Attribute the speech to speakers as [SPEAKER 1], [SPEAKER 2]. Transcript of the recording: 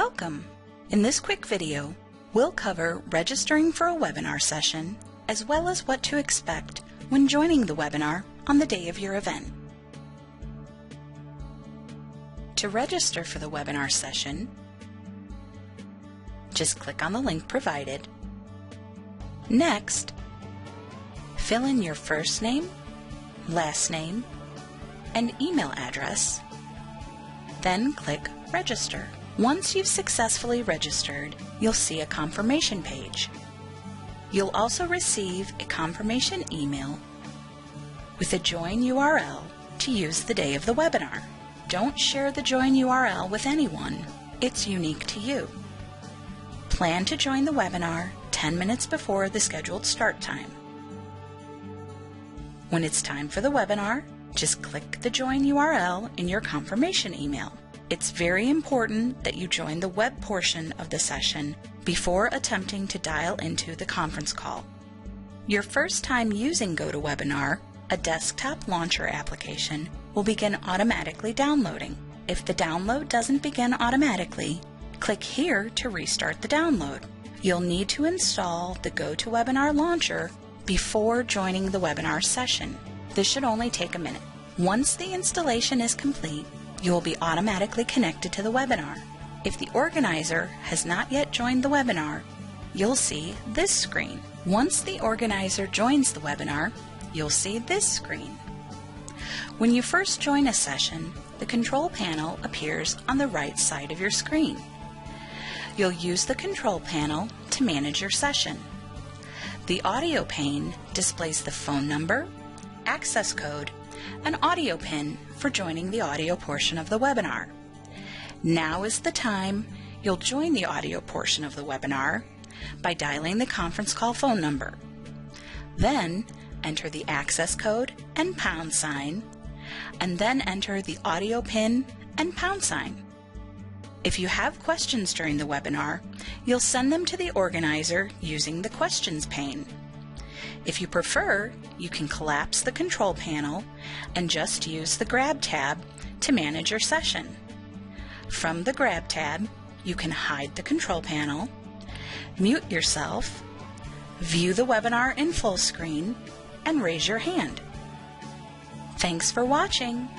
[SPEAKER 1] Welcome! In this quick video, we'll cover registering for a webinar session, as well as what to expect when joining the webinar on the day of your event. To register for the webinar session, just click on the link provided. Next, fill in your first name, last name, and email address. Then click Register. Once you've successfully registered, you'll see a confirmation page. You'll also receive a confirmation email with a join URL to use the day of the webinar. Don't share the join URL with anyone. It's unique to you. Plan to join the webinar 10 minutes before the scheduled start time. When it's time for the webinar, just click the join URL in your confirmation email. It's very important that you join the web portion of the session before attempting to dial into the conference call. Your first time using GoToWebinar, a desktop launcher application will begin automatically downloading. If the download doesn't begin automatically, click here to restart the download. You'll need to install the GoToWebinar launcher before joining the webinar session. This should only take a minute. Once the installation is complete, you will be automatically connected to the webinar. If the organizer has not yet joined the webinar, you'll see this screen. Once the organizer joins the webinar, you'll see this screen. When you first join a session, the control panel appears on the right side of your screen. You'll use the control panel to manage your session. The audio pane displays the phone number, access code, and audio pin for joining the audio portion of the webinar. Now is the time you'll join the audio portion of the webinar by dialing the conference call phone number. Then enter the access code and #, and then enter the audio pin and #. If you have questions during the webinar, you'll send them to the organizer using the questions pane. If you prefer, you can collapse the control panel and just use the Grab tab to manage your session. From the Grab tab, you can hide the control panel, mute yourself, view the webinar in full screen, and raise your hand. Thanks for watching!